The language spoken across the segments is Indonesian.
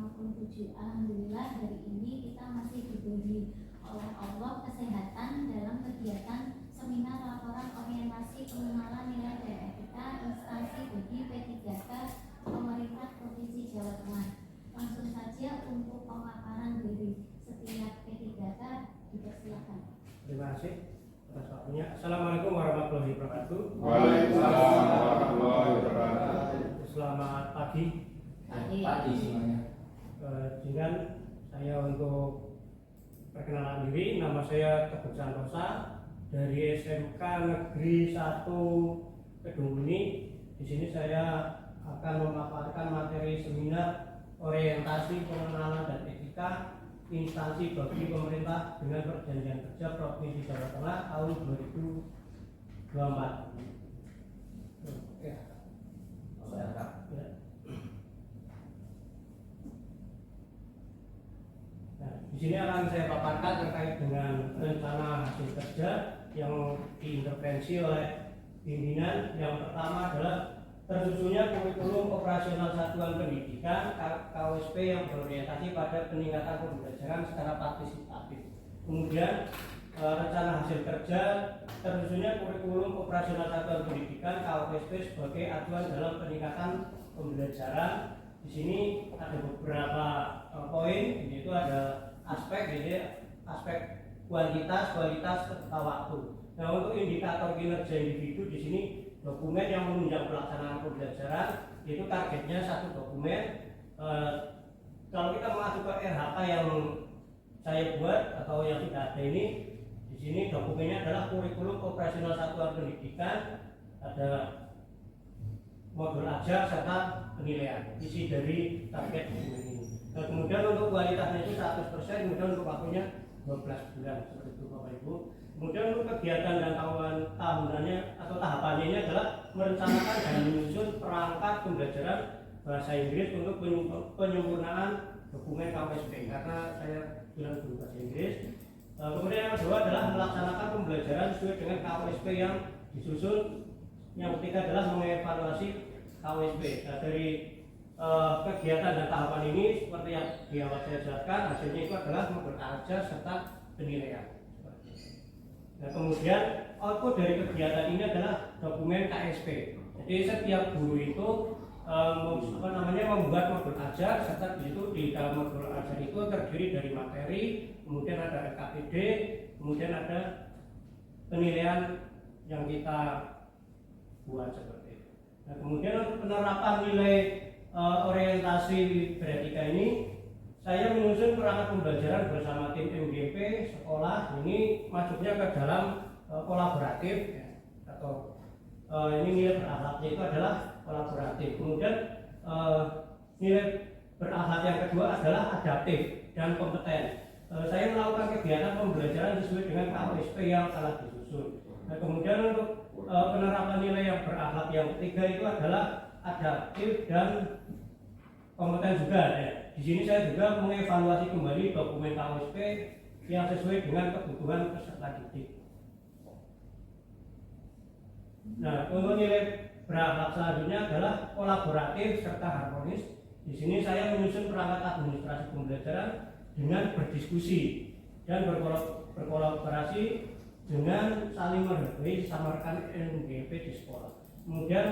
57. Alhamdulillah hari ini kita masih diberi oleh Allah kesehatan dalam kegiatan seminar laporan orientasi pengenalan nilai dan etika instansi bagi P3K pemerintah Provinsi Jawa Tengah. Langsung saja untuk pemaparan dari setiap P3K dipersilakan. Terima kasih atas waktunya. Assalamualaikum warahmatullahi wabarakatuh. Waalaikumsalam warahmatullahi wabarakatuh. Selamat pagi. Pagi semuanya. Dengan saya untuk perkenalan diri, nama saya Teguh Santosa dari SMK Negeri 1 Kedunguni. Di sini saya akan memaparkan materi seminar orientasi pengenalan dan etika instansi bagi pemerintah dengan perjanjian kerja Provinsi Jawa Tengah tahun 2024. Ya. Nah, di sini akan saya paparkan terkait dengan rencana hasil kerja yang diintervensi oleh pimpinan. Yang pertama adalah tersusunnya kurikulum operasional satuan pendidikan KOSP yang berorientasi pada peningkatan pembelajaran secara partisipatif. Kemudian rencana hasil kerja tersusunnya kurikulum operasional satuan pendidikan KOSP sebagai acuan dalam peningkatan pembelajaran. Di sini ada beberapa poin, yaitu ada aspek kualitas serta waktu. Nah, untuk indikator kinerja individu di sini dokumen yang menunjang pelaksanaan pembelajaran, yaitu targetnya satu dokumen. Kalau kita mengacu ke RHK yang saya buat atau yang tidak ada ini, di sini dokumennya adalah kurikulum operasional satuan pendidikan, ada modul ajar serta penilaian isi dari target dokumen ini. Nah, kemudian untuk kualitasnya itu 100%, kemudian untuk waktunya 12 bulan seperti itu Bapak Ibu. Kemudian untuk kegiatan dan tahunannya atau tahapannya ini adalah merencanakan dan menyusun perangkat pembelajaran bahasa Inggris untuk penyempurnaan dokumen KOSP, karena saya bilang dulu bahasa Inggris. Kemudian yang kedua adalah melaksanakan pembelajaran sesuai dengan KOSP yang disusun. Yang ketiga adalah mengevaluasi KOSP. Nah, dari kegiatan dan tahapan ini seperti yang di awal saya jelaskan, hasilnya itu adalah modul ajar serta penilaian. Nah, kemudian output dari kegiatan ini adalah dokumen KSP. Jadi setiap guru itu membuat modul ajar, serta di situ di dalam modul ajar itu terdiri dari materi, kemudian ada RKPD, kemudian ada penilaian yang kita buat seperti itu. Nah, kemudian untuk penerapan nilai orientasi beretika ini, saya menyusun perangkat pembelajaran bersama tim MGP sekolah. Ini masuknya ke dalam kolaboratif ya, atau ini nilai berakhlaknya itu adalah kolaboratif. Kemudian nilai berakhlak yang kedua adalah adaptif dan kompeten. Saya melakukan kegiatan pembelajaran sesuai dengan KOSP yang telah disusun. Nah, kemudian untuk penerapan nilai yang berakhlak yang ketiga itu adalah adaptif dan kompeten juga ya. Di sini saya juga mengevaluasi kembali dokumen KOSP yang sesuai dengan kebutuhan peserta didik. Nah, untuk nilai berakhlak selanjutnya adalah kolaboratif serta harmonis. Di sini saya menyusun perangkat administrasi pembelajaran dengan berdiskusi dan berkolaborasi dengan saling menghargai sesama rekan MGP di sekolah. Kemudian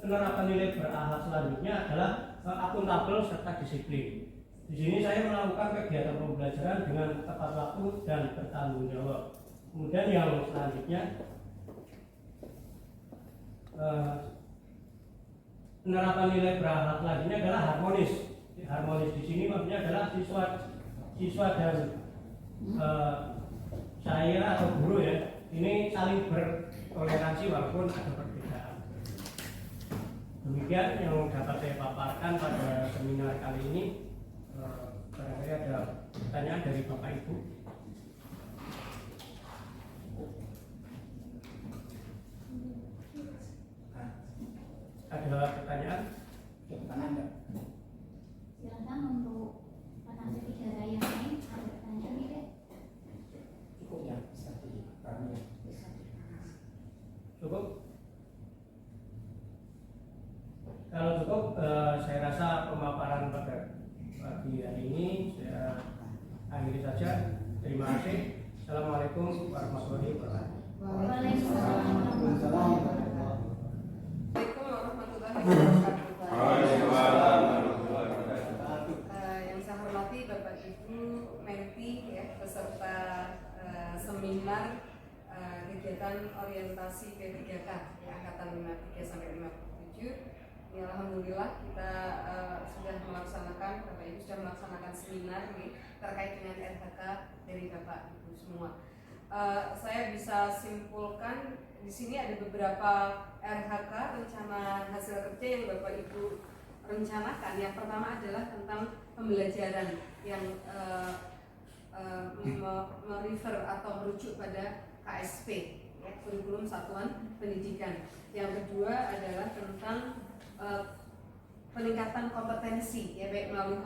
penerapan nilai berakhlak selanjutnya adalah akuntabel serta disiplin. Di sini saya melakukan kegiatan pembelajaran dengan tepat waktu dan bertanggung jawab. Kemudian yang selanjutnya penerapan nilai berakhlak selanjutnya adalah harmonis. Harmonis di sini maksudnya adalah siswa dan saya atau guru ya, ini saling bertoleransi walaupun ada perbedaan. Demikian yang dapat saya paparkan pada seminar kali ini. Barangkali ada pertanyaan dari Bapak Ibu. Ada pertanyaan? Silakan untuk penanya bicara yang lain. Ada pertanyaan nih, Dek? Cukup ya, bisa dipaparkan ya. Cukup? Kalau cukup, saya rasa pemaparan pada pagi hari ini saya akhiri saja. Terima kasih. Assalamualaikum warahmatullahi wabarakatuh. Waalaikumsalam. Assalamualaikum warahmatullahi wabarakatuh. Yang saya hormati Bapak Ibu Menti ya, peserta seminar kegiatan orientasi P3K ya, angkatan 53 sampai 57. Ya, alhamdulillah kita sudah melaksanakan, Bapak Ibu sudah melaksanakan seminar nih, terkait dengan RHK dari Bapak Ibu semua. Saya bisa simpulkan di sini ada beberapa RHK, rencana hasil kerja yang Bapak Ibu rencanakan. Yang pertama adalah tentang pembelajaran yang merefer atau merujuk pada KSP ya, kurikulum satuan pendidikan. Yang kedua adalah tentang peningkatan kompetensi ya, baik melalui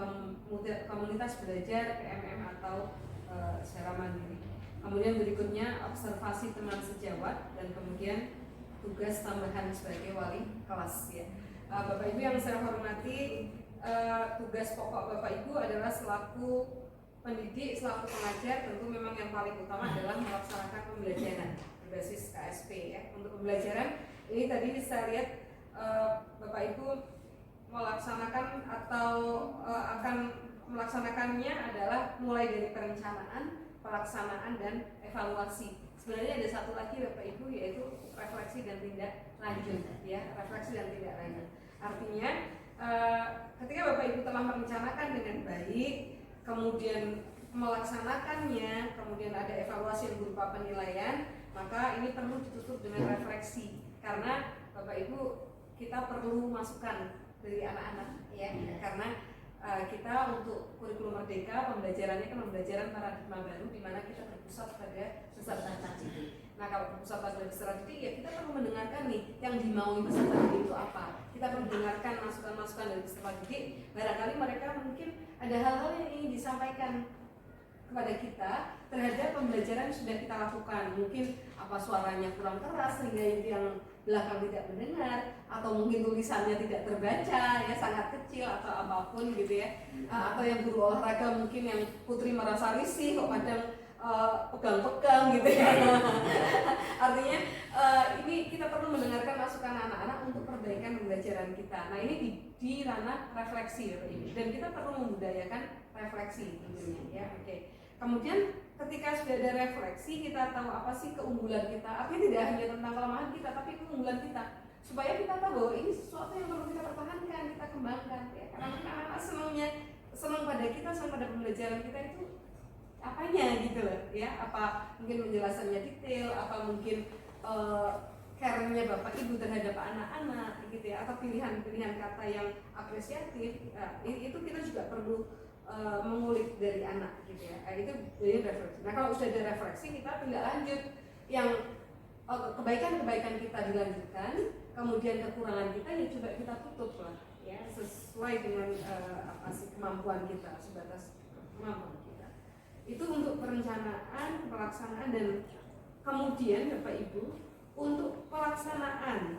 komunitas belajar, PMM atau secara mandiri. Kemudian berikutnya observasi teman sejawat, dan kemudian tugas tambahan sebagai wali kelas ya. Bapak Ibu yang saya hormati, tugas pokok Bapak Ibu adalah selaku pendidik, selaku pengajar, tentu memang yang paling utama adalah melaksanakan pembelajaran berbasis KSP ya. Untuk pembelajaran ini tadi saya lihat Bapak Ibu melaksanakan atau akan melaksanakannya adalah mulai dari perencanaan, pelaksanaan, dan evaluasi. Sebenarnya ada satu lagi Bapak Ibu, yaitu refleksi dan tindak lanjut ya, refleksi dan tindak lanjut. Artinya ketika Bapak Ibu telah merencanakan dengan baik, kemudian melaksanakannya, kemudian ada evaluasi yang berupa penilaian, maka ini perlu ditutup dengan refleksi, karena Bapak Ibu kita perlu masukan dari anak-anak ya, karena kita untuk kurikulum merdeka pembelajarannya kan pembelajaran paradigma baru, di mana kita berpusat pada peserta didik. Nah, kalau berpusat pada peserta didik ya kita perlu mendengarkan nih yang dimaui peserta didik itu apa. Kita perlu mendengarkan masukan-masukan dari peserta didik. Barangkali mereka mungkin ada hal-hal yang ingin disampaikan kepada kita terhadap pembelajaran yang sudah kita lakukan. Mungkin apa suaranya kurang keras sehingga yang belakang tidak mendengar, atau mungkin tulisannya tidak terbaca ya, sangat kecil atau apapun gitu ya, atau yang guru olahraga mungkin yang Putri merasa risih kok kadang pegang-pegang gitu ya. Artinya ini kita perlu mendengarkan masukan anak-anak untuk perbaikan pembelajaran kita. Nah, ini di ranah refleksi ya, dan kita perlu membudayakan refleksi tentunya ya. Oke. Kemudian ketika sudah ada refleksi, kita tahu apa sih keunggulan kita. Artinya tidak hanya tentang kelemahan kita, tapi keunggulan kita, supaya kita tahu bahwa ini sesuatu yang perlu kita pertahankan, kita kembangkan ya. Karena anak-anak senang pada kita, senang pada pembelajaran kita itu apanya gitu loh ya. Apa mungkin penjelasannya detail, apa mungkin care-nya Bapak Ibu terhadap anak-anak gitu ya, atau pilihan-pilihan kata yang apresiatif. Itu kita juga perlu mengulik dari anak gitu ya. Itu dari refleksi. Nah, kalau sudah ada refleksi, kita tindak lanjut yang kebaikan-kebaikan kita dilanjutkan, kemudian kekurangan kita ya coba kita tutup lah ya, sesuai dengan apa sih kemampuan kita, sebatas kemampuan kita. Itu untuk perencanaan, pelaksanaan, dan kemudian Bapak Ibu untuk pelaksanaan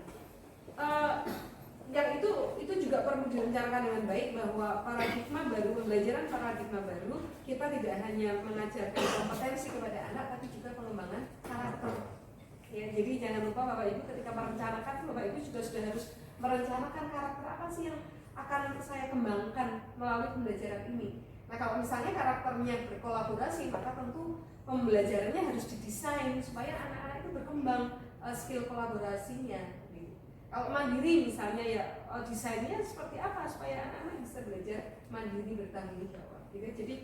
yang itu juga perlu direncanakan dengan baik, bahwa paradigma baru, pembelajaran paradigma baru, kita tidak hanya mengajarkan kompetensi kepada anak, tapi juga pengembangan karakter. Ya, jadi jangan lupa Bapak Ibu ketika merencanakan, Bapak Ibu juga sudah harus merencanakan karakter apa sih yang akan saya kembangkan melalui pembelajaran ini. Nah, kalau misalnya karakternya berkolaborasi, maka tentu pembelajarannya harus didesain supaya anak-anak itu berkembang skill kolaborasinya. Kalau mandiri misalnya ya desainnya seperti apa supaya anak-anak bisa belajar mandiri, bertanggung jawab gitu. Jadi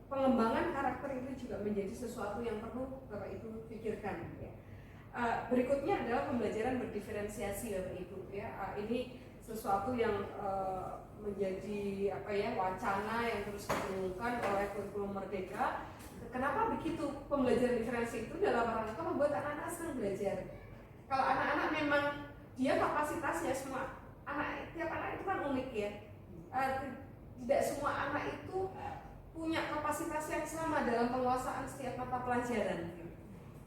pengembangan karakter itu juga menjadi sesuatu yang perlu Bapak Ibu pikirkan ya. Berikutnya adalah pembelajaran berdiferensiasi Bapak Ibu ya. Ini sesuatu yang menjadi apa ya, wacana yang terus diumumkan oleh kurikulum merdeka. Kenapa begitu? Pembelajaran diferensi itu dalam rangka membuat anak-anak senang belajar. Kalau anak-anak memang dia kapasitasnya, semua tiap anak itu kan unik ya. Tidak semua anak itu punya kapasitas yang sama dalam penguasaan setiap mata pelajaran.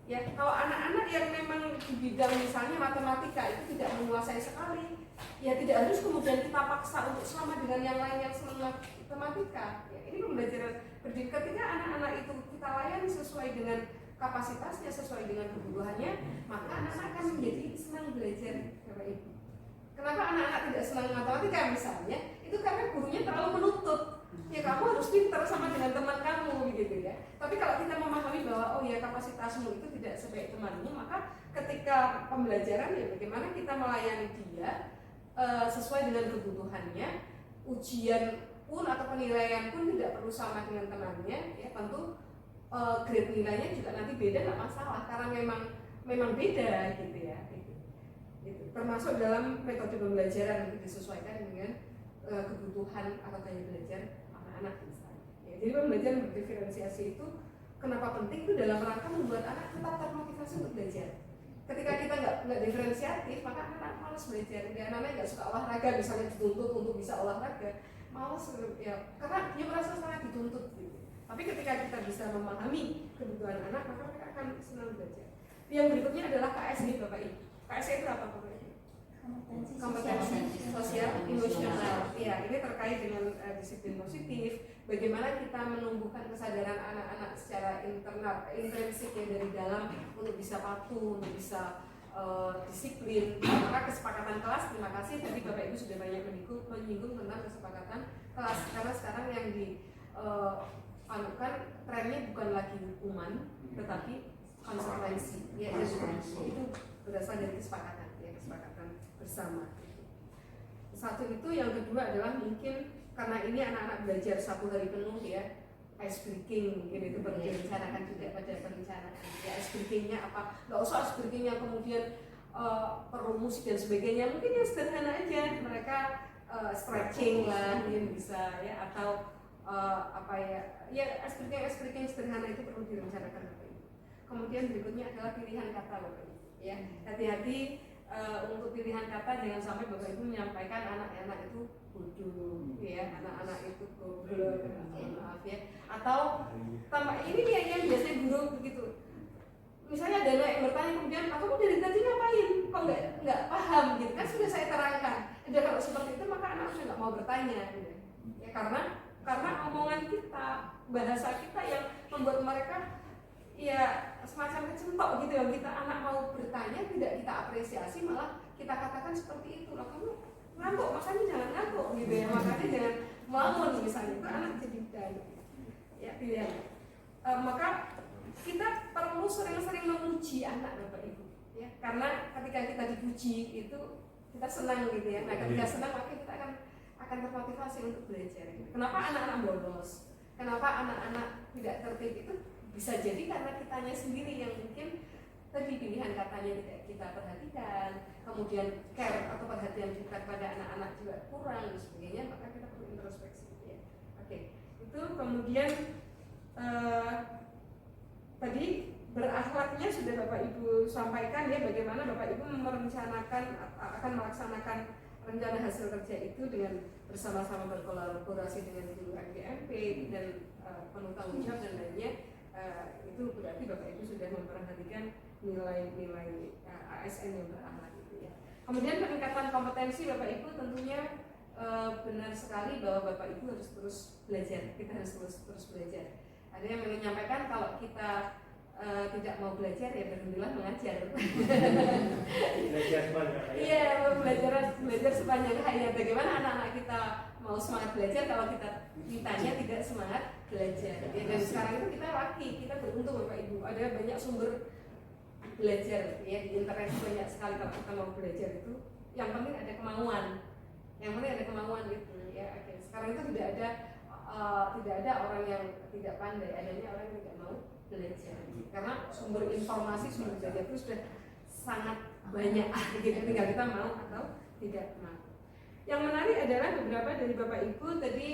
Ya, kalau anak-anak yang memang di bidang misalnya matematika itu tidak menguasai sekali, ya tidak harus kemudian kita paksa untuk sama dengan yang lain yang senang matematika. Ya, ini pembelajaran berdiri. Ketika anak-anak itu kita layani sesuai dengan kapasitasnya, sesuai dengan kebutuhannya, maka anak-anak akan menjadi senang belajar, Bapak Ibu. Kenapa anak-anak tidak senang matematika misalnya? Itu karena gurunya terlalu menuntut. Ya kamu harus pintar sama dengan teman kamu begitu ya. Tapi kalau kita memahami bahwa oh ya kapasitasmu itu tidak sebaik temanmu, maka ketika pembelajaran ya bagaimana kita melayani dia sesuai dengan kebutuhannya. Ujian pun atau penilaian pun tidak perlu sama dengan temannya ya, tentu grade nilainya juga nanti beda, nggak masalah karena memang beda gitu ya. Gitu. Termasuk dalam metode pembelajaran yang disesuaikan dengan kebutuhan atau gaya belajar anak-anak misalnya. Ya, jadi pembelajaran berdiferensiasi itu kenapa penting itu dalam rangka membuat anak tetap termotivasi untuk belajar. Ketika kita nggak diferensiatif, maka anak malas belajar. Dia anak-anak nggak suka olahraga, misalnya dituntut untuk bisa olahraga, malas ya karena dia merasa sangat dituntut gitu. Tapi ketika kita bisa memahami kebutuhan anak, maka mereka akan senang belajar. Yang berikutnya adalah KSE Bapak Ibu. KSE itu apa Bapak Ibu? Kompetensi sosial emosional. Ya, ini terkait dengan disiplin positif. Bagaimana kita menumbuhkan kesadaran anak-anak secara internal, intrinsik ya dari dalam untuk bisa patuh, untuk bisa disiplin. Maka kesepakatan kelas, terima kasih tadi Bapak Ibu sudah banyak menyinggung tentang kesepakatan kelas, karena sekarang yang dianukan trennya bukan lagi hukuman, tetapi konsekuensi. Ya, itu berasal dari kesepakatan, ya kesepakatan bersama. Satu itu, yang kedua adalah mungkin karena ini anak-anak belajar 1 hari penuh ya, ice breaking mungkin itu perlu direncanakan juga pada perencanaan. Ya, ice breakingnya apa? Nggak usah ice breakingnya kemudian perlu musik dan sebagainya, mungkin yang sederhana aja, mereka stretching lah mungkin bisa ya, atau apa ya ice breaking sederhana itu perlu direncanakan Bapak Ibu. Kemudian berikutnya adalah pilihan kata Bapak Ibu ya, hati-hati untuk pilihan kata, jangan sampai Bapak Ibu menyampaikan anak-anak itu bodoh ya, anak-anak itu goblok, maaf ya, atau tambah ini dia yang biasanya guru begitu, misalnya ada anak yang bertanya kemudian kamu dari tadi ngapain kok nggak paham gitu kan, sudah saya terangkan. Jadi kalau seperti itu maka anak sudah nggak mau bertanya gitu ya, karena omongan kita, bahasa kita yang membuat mereka ya semacam kecentok gitu ya. Kita anak mau bertanya tidak kita apresiasi, malah kita katakan seperti itu, loh kamu ngantuk makanya jangan ngantuk gitu ya, makanya jangan melamun misalnya, itu anak jadi bertanya ya pilihan. Maka kita perlu sering-sering memuji anak Bapak Ibu ya, karena ketika kita dipuji itu kita senang gitu ya. Nah ketika senang maka kita akan termotivasi untuk belajar. Kenapa anak-anak bolos? Kenapa anak-anak tidak tertib? Itu bisa jadi karena kitanya sendiri yang mungkin tadi pilihan katanya tidak kita perhatikan, kemudian care atau perhatian kita pada anak-anak juga kurang dan sebagainya, maka kita perlu introspeksi ya. Oke, itu kemudian tadi berakhlaknya sudah Bapak Ibu sampaikan ya, bagaimana Bapak Ibu merencanakan akan melaksanakan rencana hasil kerja itu dengan bersama-sama berkolaborasi dengan guru MPMP dan penuh tanggung jawab dan lainnya. Itu berarti Bapak Ibu sudah memperhatikan nilai-nilai ASN yang berakhlak itu ya. Kemudian peningkatan kompetensi Bapak Ibu tentunya benar sekali bahwa Bapak Ibu harus terus belajar. Kita harus terus belajar. Ada yang menyampaikan kalau kita tidak mau belajar ya berhentilah mengajar. Belajar sepanjang hayat. Iya, belajar sepanjang hayat. Bagaimana anak-anak kita mau semangat belajar kalau kita ditanya tidak semangat belajar ya. Dan sekarang itu kita beruntung Bapak Ibu, ada banyak sumber belajar ya, di internet banyak sekali. Kalau kita mau belajar itu yang penting ada kemauan, gitu ya. Oke. Sekarang itu tidak ada orang yang tidak pandai, adanya orang yang tidak mau belajar karena sumber informasi, sumber belajar itu sudah sangat banyak gitu, tinggal kita mau atau tidak mau. Yang menarik adalah beberapa dari Bapak Ibu tadi